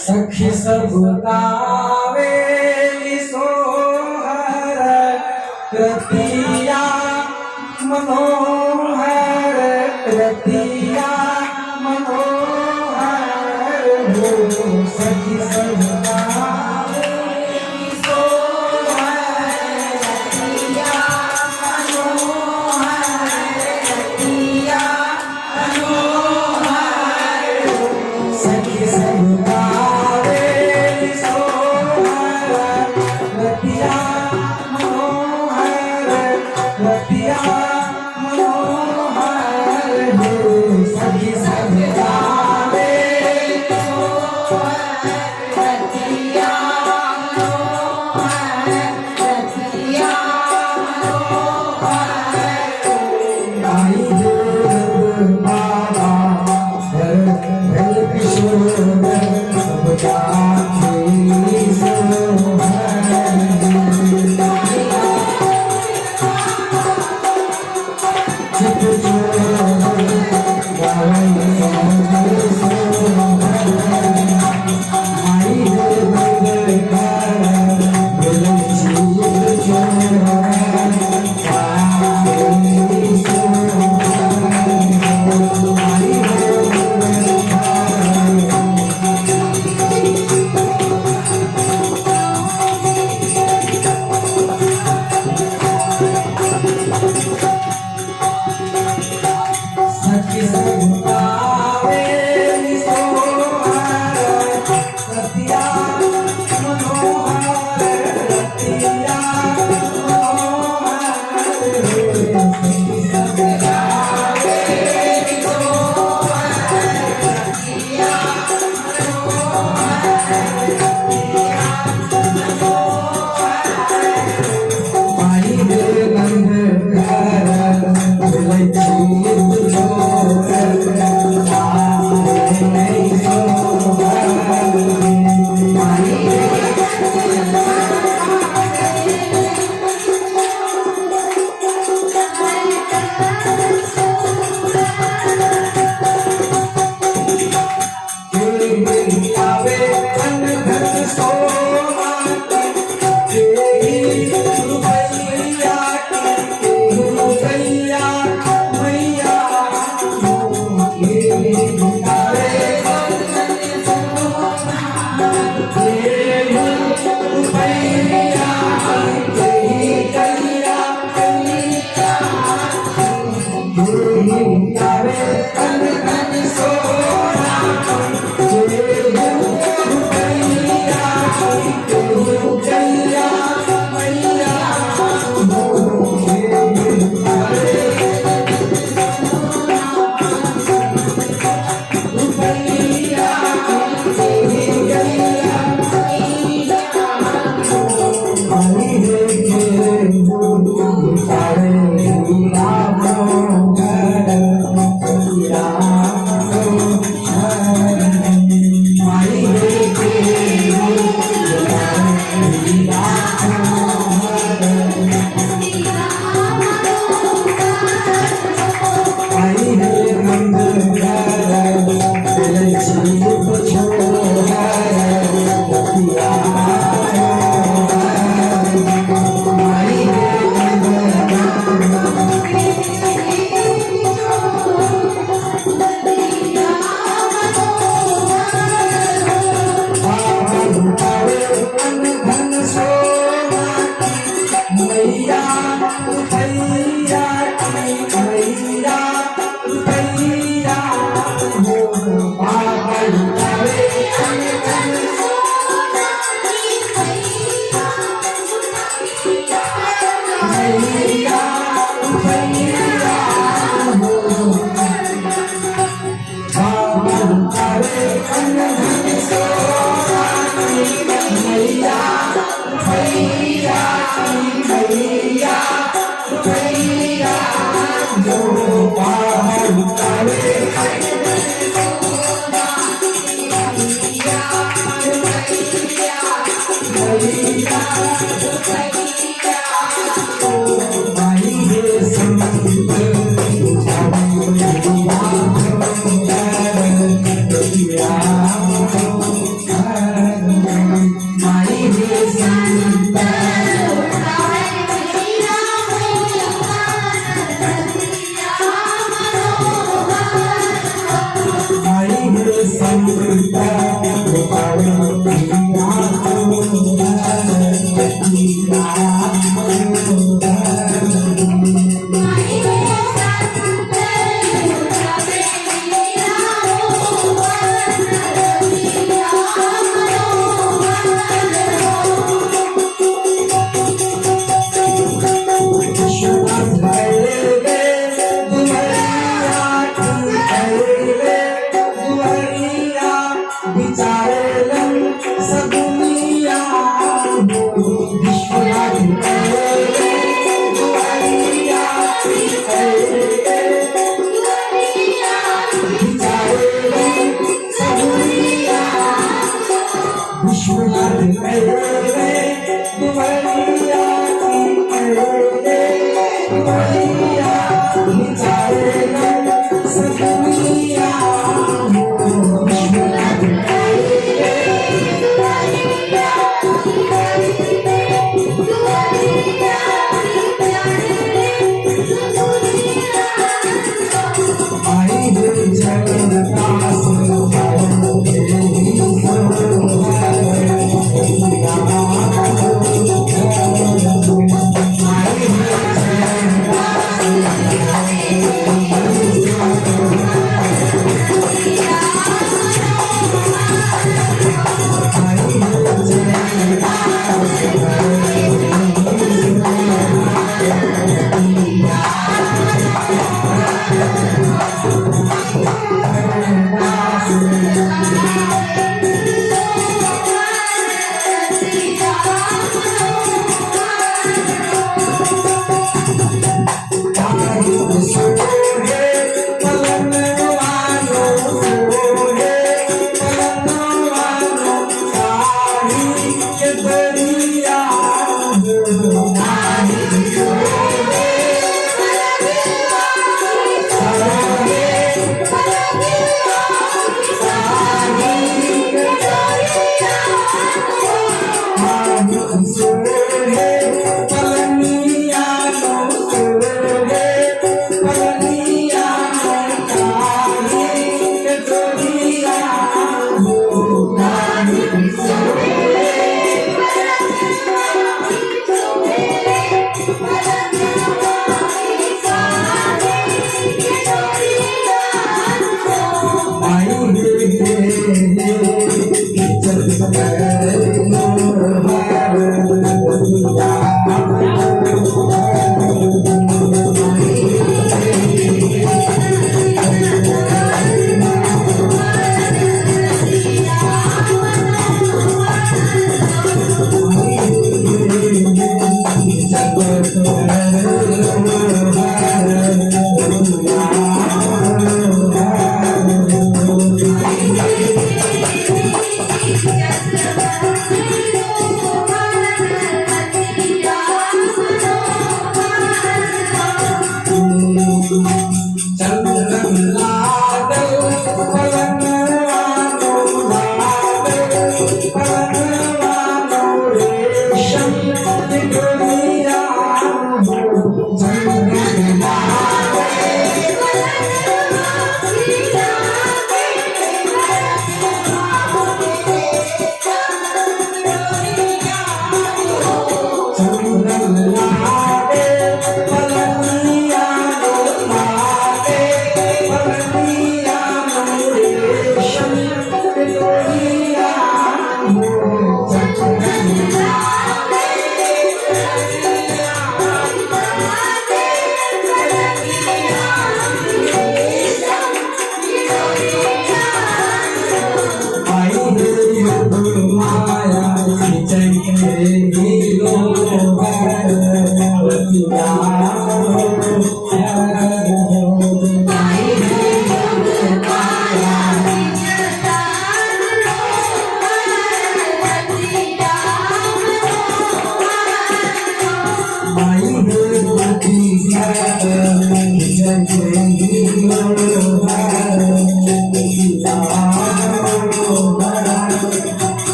सखी सब गावेली सोहर कृतिया मनोहर कृतिया मनोहर हो सखी सब गावेली सोहर कृतिया मनोहर कृतिया मनोहर हो सखी सब माई रे संत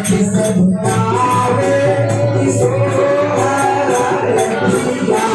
सखी सब गावे सोहर रतिया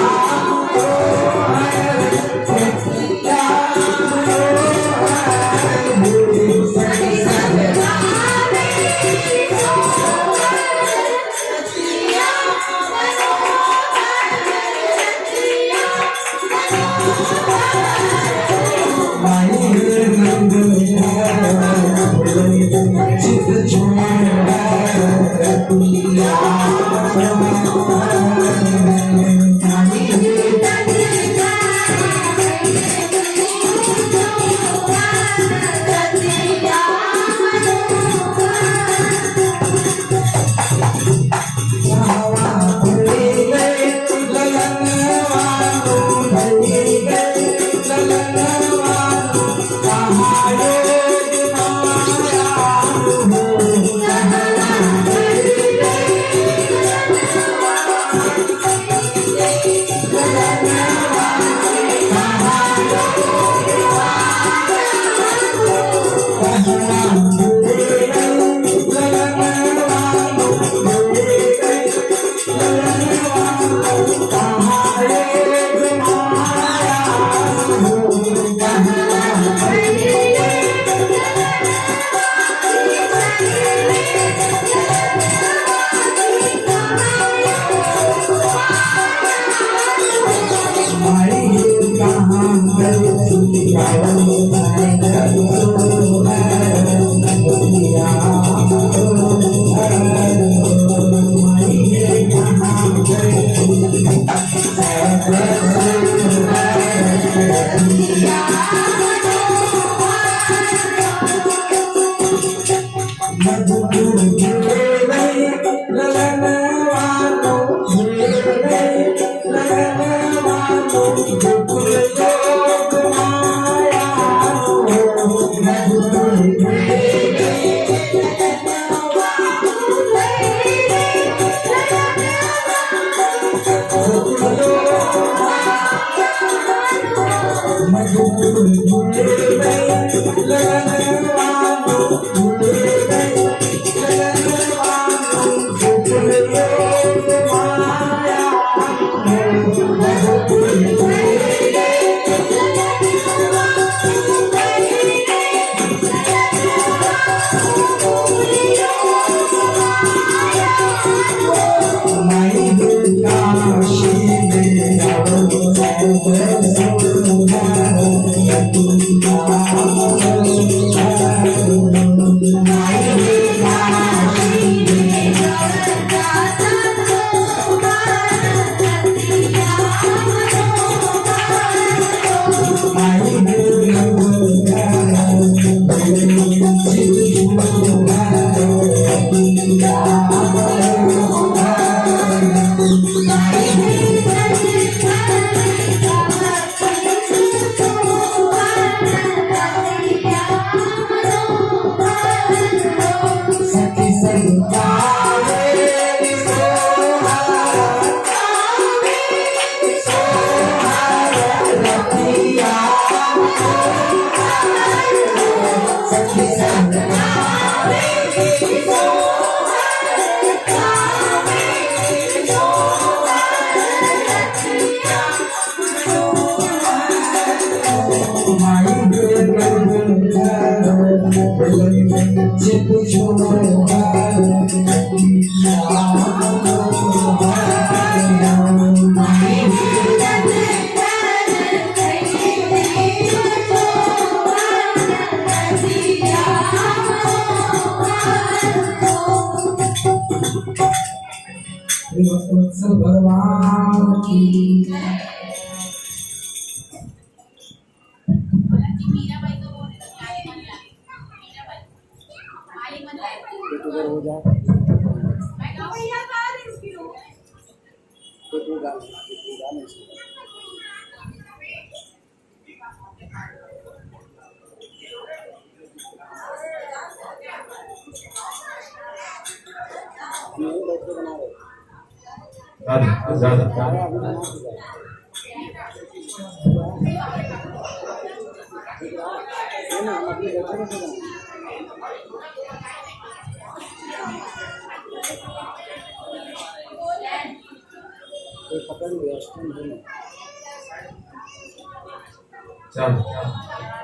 भगवान की हो जाए ज़्यादा है ना, हम अपनी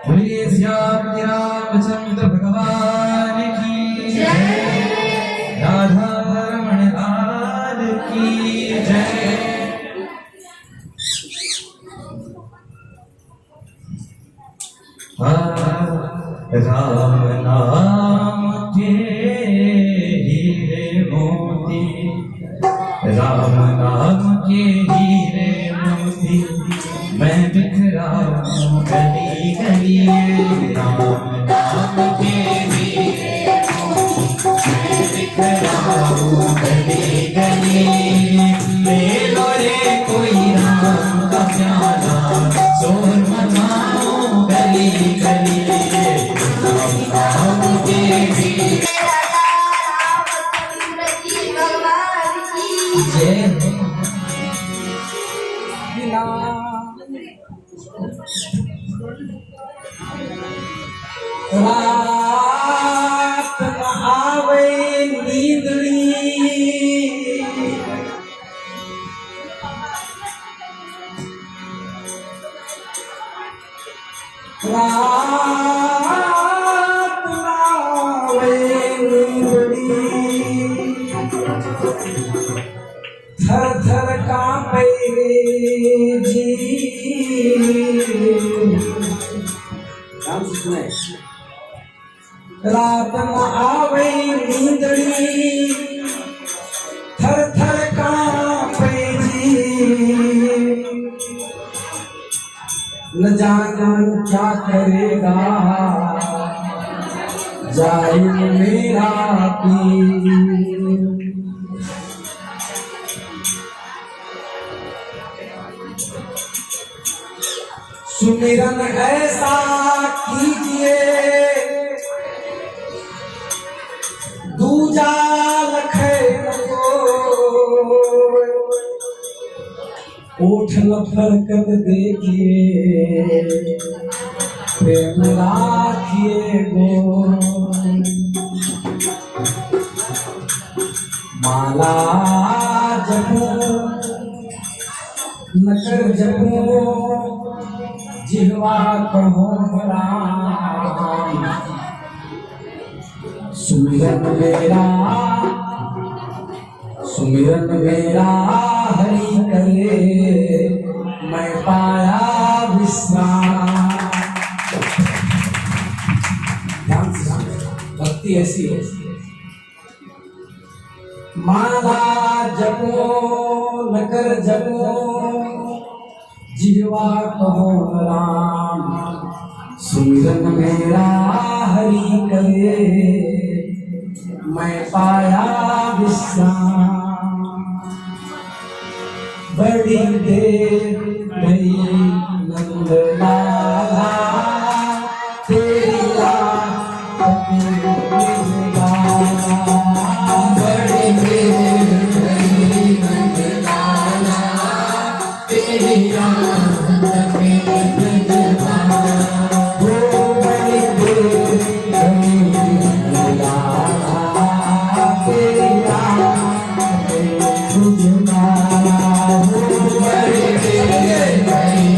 बोलिए श्री रामचंद्र भगवान की जय, राधा रमण लाल की जय। राम नाम के हीरे मोती, राम नाम के हीरे मोती, मैं बिखराऊं गली गली। राम नाम के हीरे मोती, मैं बिखराऊं गली गली। ले लो रे कोई राम का प्याला, शोर मचाओ गली गली। राम नाम के हीरे जय रात न आवे नींदड़ी, रात न आवे नींदड़ी, थर थर कांपे जी। रात न आवे नींदड़ी, थर थर कांपे जी। न जाने क्या करेगा जालिम मेरा पीर। सुमिरन ऐसा कीजिए दूजा लखे को, ओठ लफर कर देखिए प्रेम राखिए गो। माला जपो नकर जपो, जिहवा कहो राम। सुमिरन मेरा हरि करे, मैं पाया विश्राम। ध्यान से भक्ति ऐसी है। माला जपो नकर जपो, जिहवा कहो राम। सुमिरन मेरा हरि करे, मैं पाया विश्राम। बड़ी देर गई नंद लाला, तेरी याद में लाला। बड़ी देर गई नंद लाला, तेरी याद में लाला। वो बड़ी देर गई नंद लाला, तेरी याद में तुझ लाला। वो बड़ी देर गई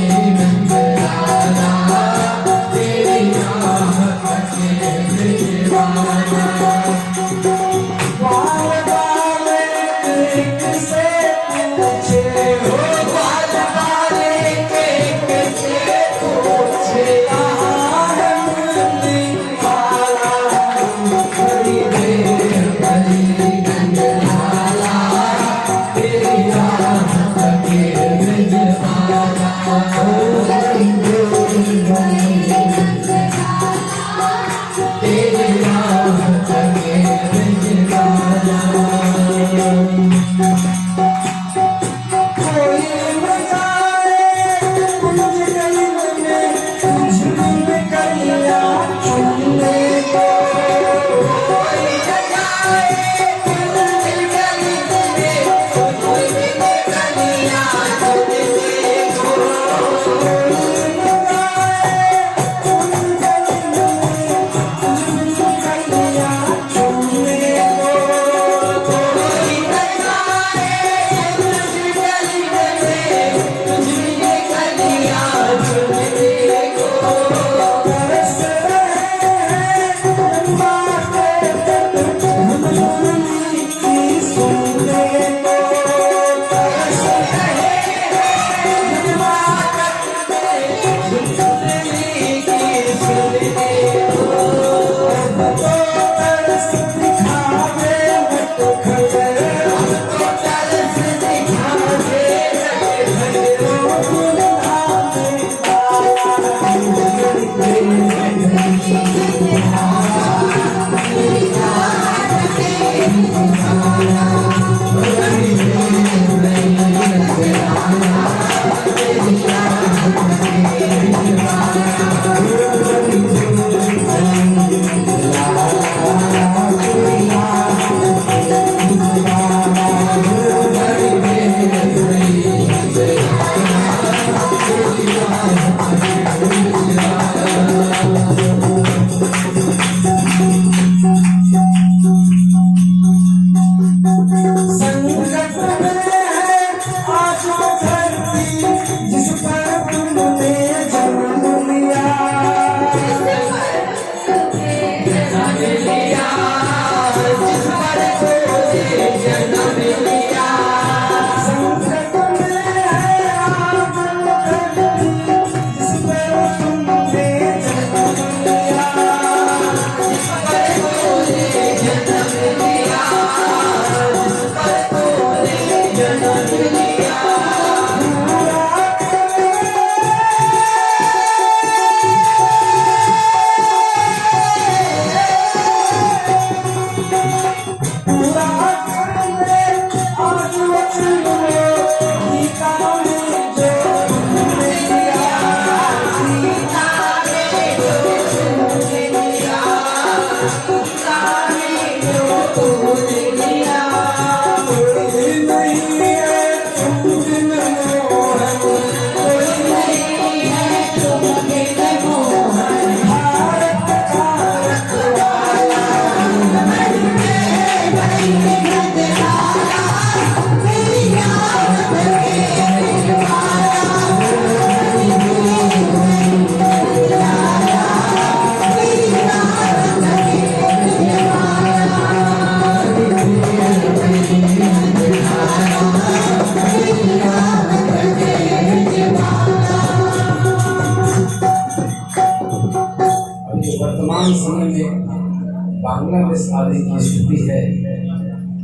वर्तमान समय में बांग्लादेश आदि की स्थिति है,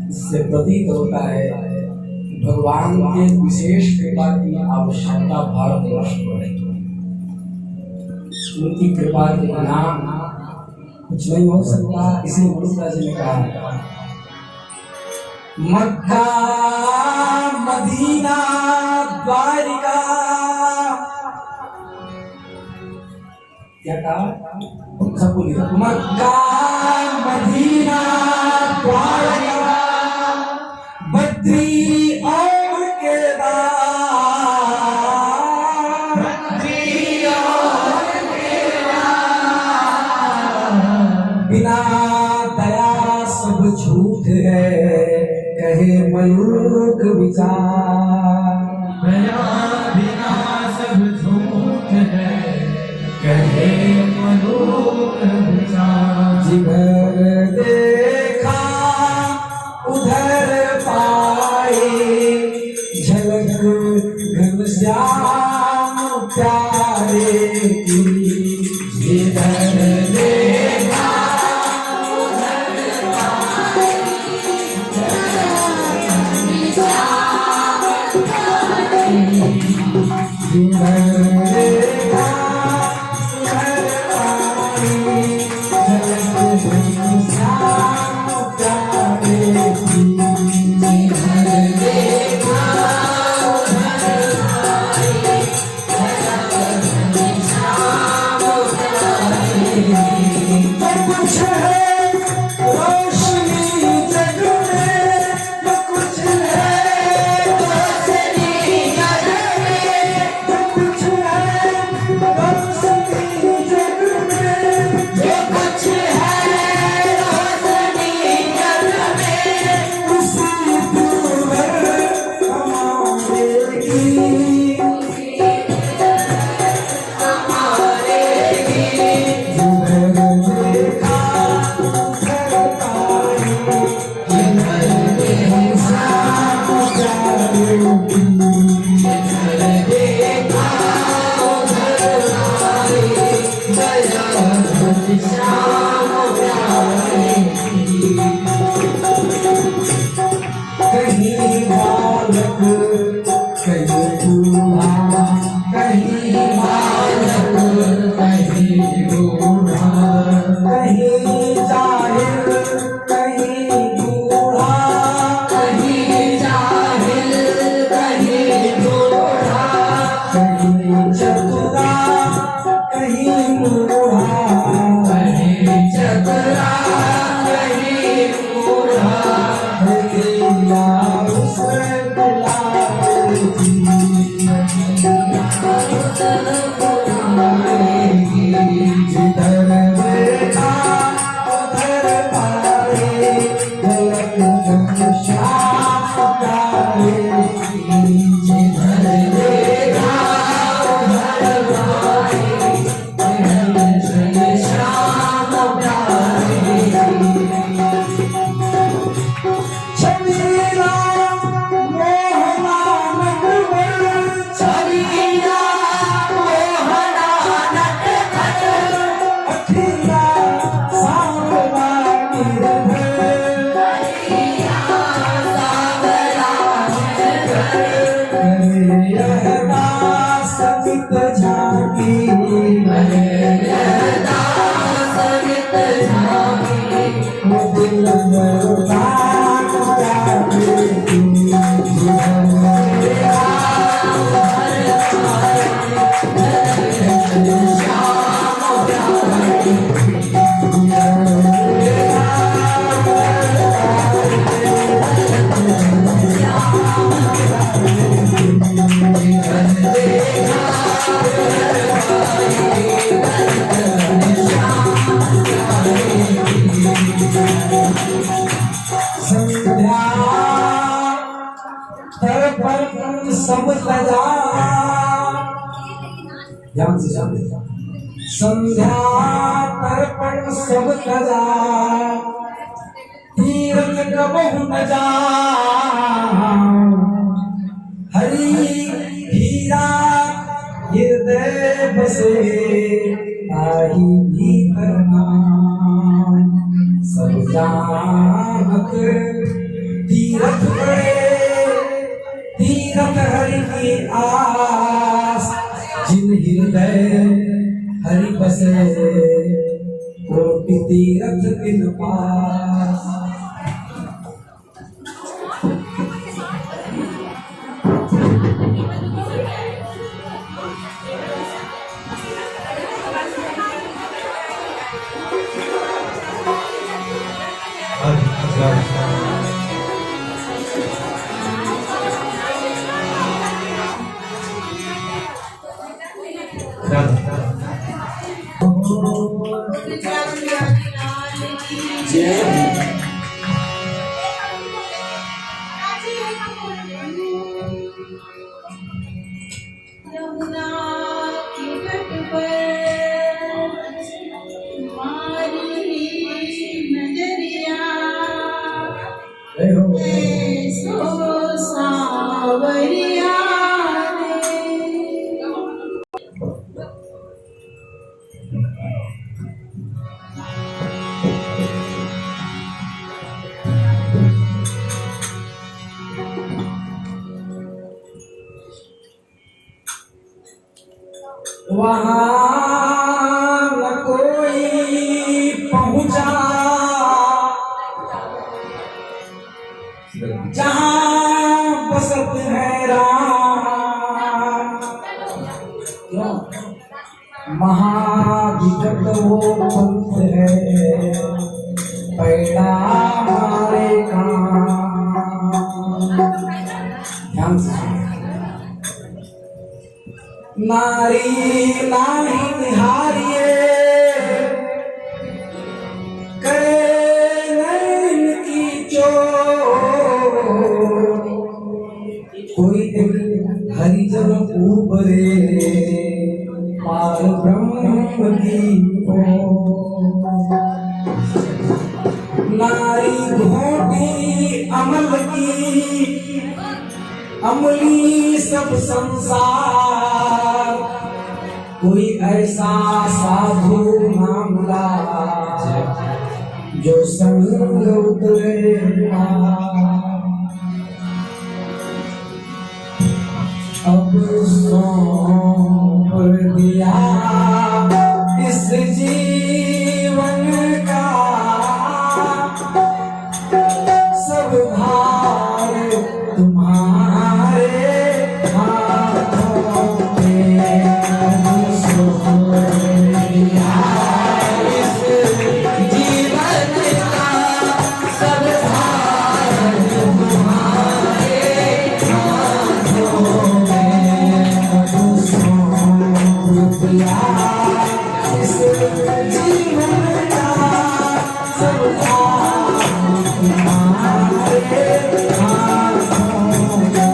इससे प्रतीत होता है कि भगवान के विशेष कृपा की आवश्यकता भारतवर्ष को है। उनकी कृपा के बिना कुछ नहीं हो सकता। इसी मुर्तजा जी ने कहा, मक्का मदीना द्वारिका, क्या कहा? सब बोलिए, मक्का मदीना द्वारिका, बद्री और केदार, बद्री और केदार, बिना दया सब झूठ है, कहे मयूख विचार। दया बिना सब झूठ है, कहे मयूख विचार। जिधर देखा उधर पाए, झलक घनश्याम प्यारे की। जिधर देखा उधर पाए, झलक घनश्याम प्यारे की। जिधर देखा उधर पाए, झलक घनश्याम प्यारे की। जिधर देखा उधर पाए, झलक घनश्याम संध्या दर्पण सब लजा, ध्यान से जान लेता। संध्या दर्पण सब लजा, तीरथ कबहु न जा। हरि हीरा हृदय बसे, ताहि भीतर नाम। सब जानत तीरथ बड़े, तीरथ हरि की आस। जिन हृदय हरि बसे, कोटि तीरथ तिन पास। यमुना के तट पर तुम्हारी नजरिया, ऐसो सावरिया वहाँ न कोई पहुँचा, जहाँ बसत है राम। महाविकट वो पंथ है, पैड़ा मारे काम। ध्यान से नारी नाही निहारिए, करे नैन की चोर। कोई हरिजन उबरे, पार ब्रह्म की ओर। नारी घोटी अमल की, अमली सब संसार। कोई ऐसा साधु ना मिला, जो संग उतरे अब सौंप दिया इस जीवन का सब भार तुम्हारे हाथों में। सौंप दिया इस जीवन का सब भार तुम्हारे हाथों में। सौंप दिया इस जीवन का सब भार तुम्हारे हाथों में।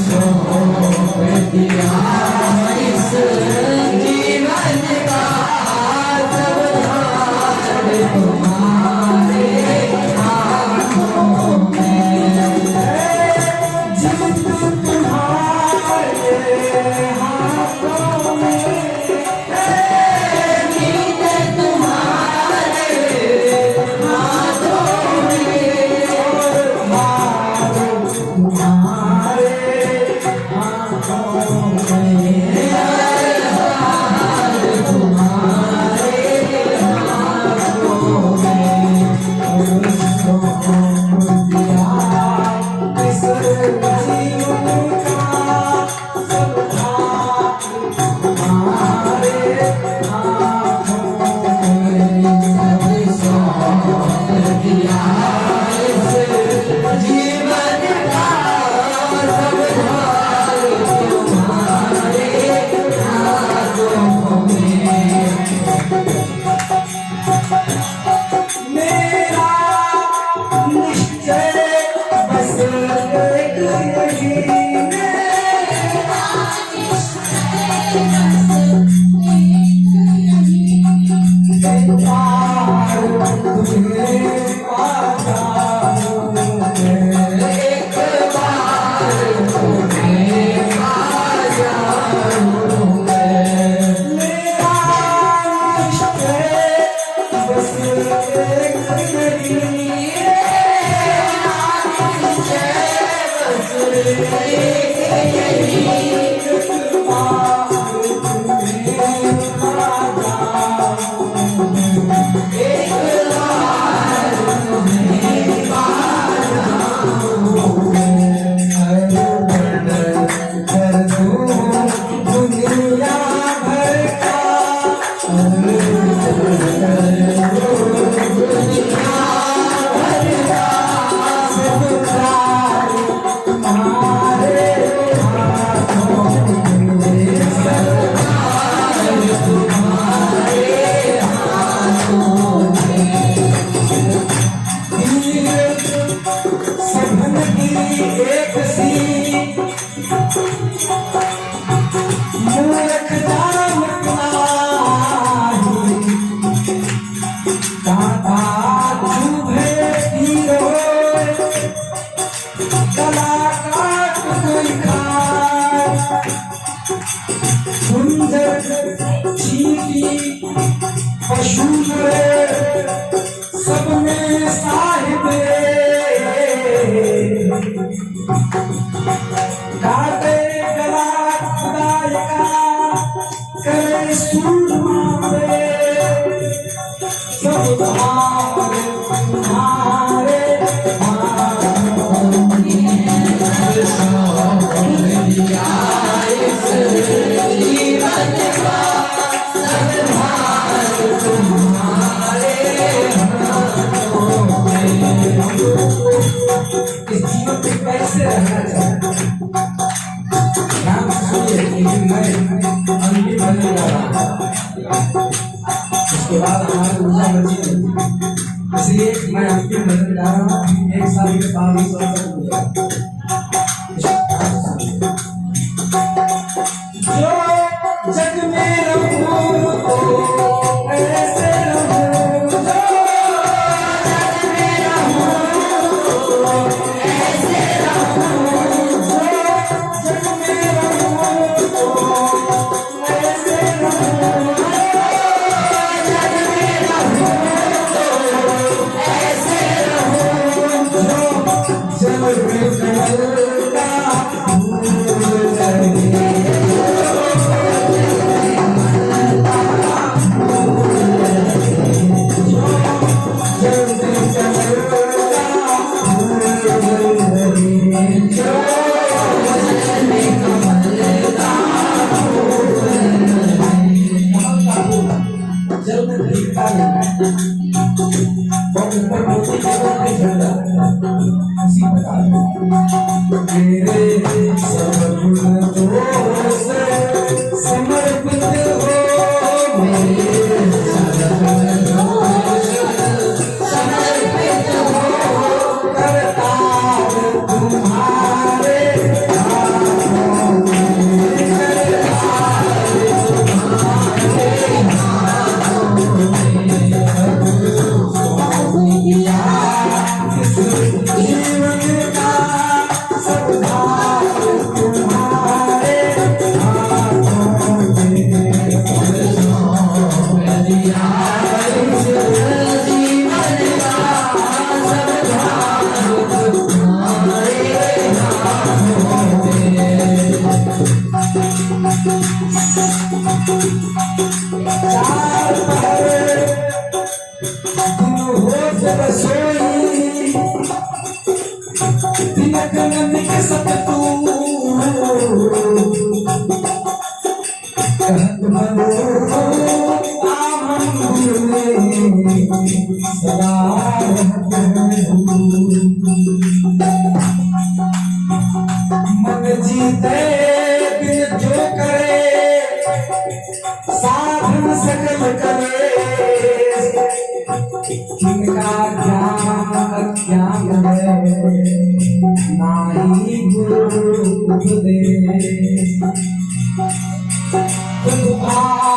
सौंप दिया इस जीवन का सब भार तुम्हारे हाथों में। जीत तुम्हारे हाथों में, जीत तुम्हारे हाथों में। निश्चय बस एक यही पशु सब में साहिब काटे गला खुदाई का करे सूरमा पे सब तुम्हारे इस जीवन पे कैसे रहना चाहिए ध्यान सुनिए लेकिन मैं अंतिम भजन गा रहा हूं उसके बाद हमारी ऊर्जा बची नहीं इसलिए मैं अंतिम भजन गा रहा हूं एक साल के बाद इस अवसर को जो जग में रहूं तो ऐसे रहूं मेरे सब गुण दोष समर्पित हो मेरे सब गुण दोष समर्पित हो करतार तुम्हारे हाथों में करतार तुम्हारे हाथों में जीवन का सब भाग तुम्हारे हाथों में दिया जीवन का सब भाग तुम्हारे हाथों में चार पहर तुम हो जब सोई तिलक नंदिक सत तू कहत मनो आमन सदा मन जीते बिन जो करे साधन सकल करे जिनका ज्ञान अज्ञान नाही गुरु उपदेश तुम्हारे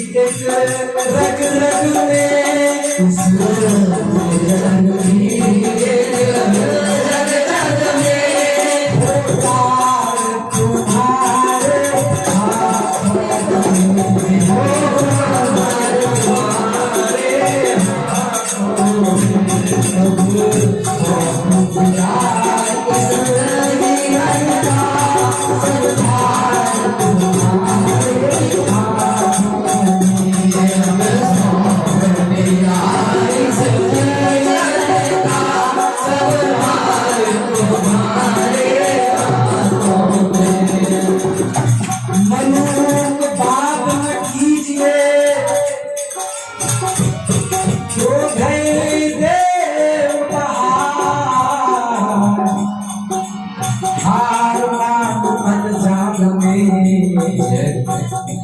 रग रग में इस रग में तुम्हारे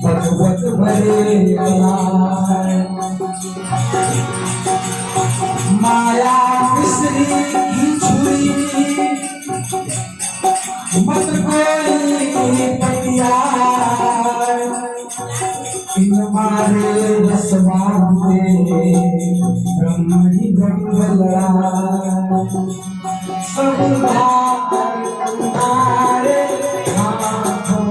भगवत भरे माया मिश्री की छुरी मत कोई पटिया इन मारे स्वाद ब्रह्म ही ब्रह्म लड़ा सब तुम्हारे हाथों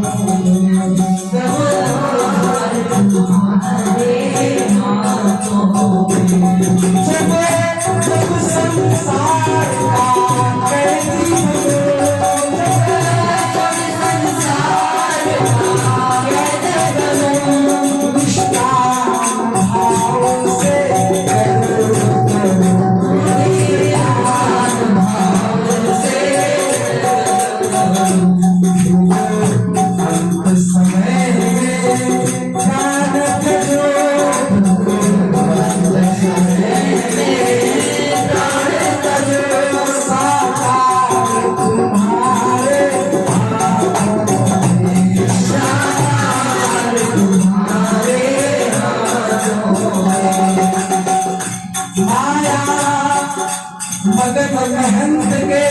मगन महंत के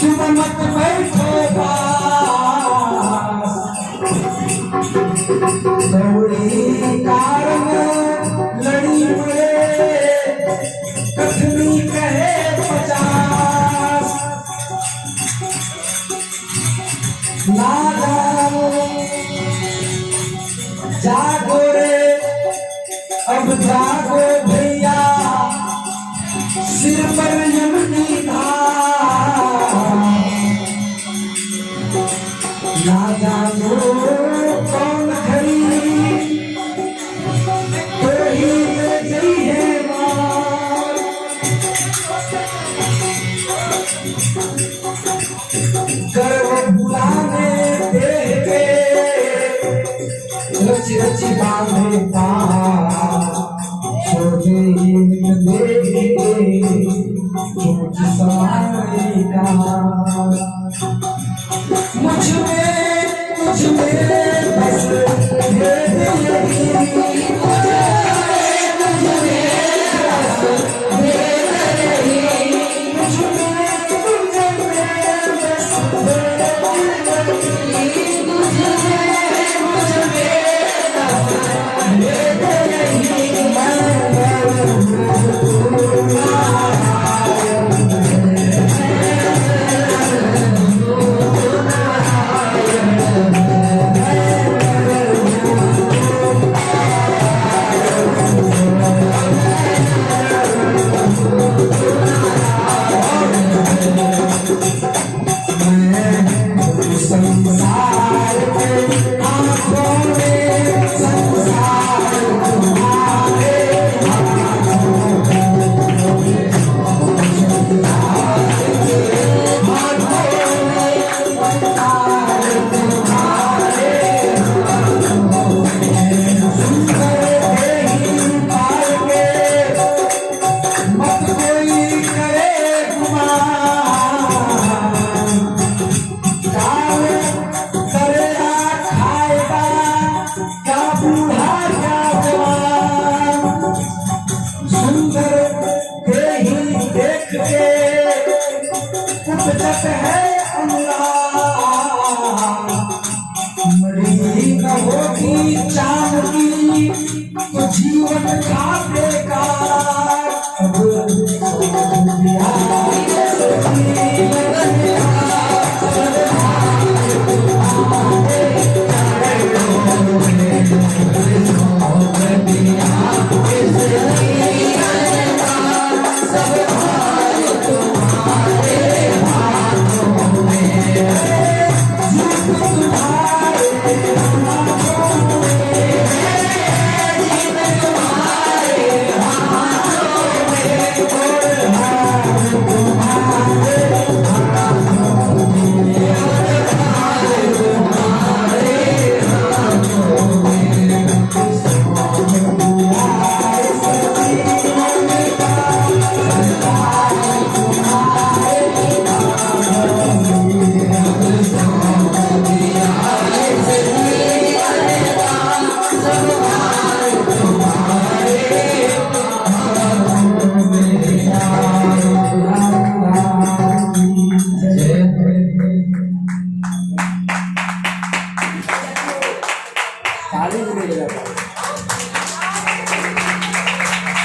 चुप मत बैठो पास दौड़ी कारण लड़ी पड़े कथनी कहे 50 ना जाओ जागो रे अब जागो भैया सिर पर यमनी धार ना जानो कौन खड़ी तो ही ले गई है मार गर्व बुलाने देह के रच रच बांधे पार सोचे देवी सोच समाने का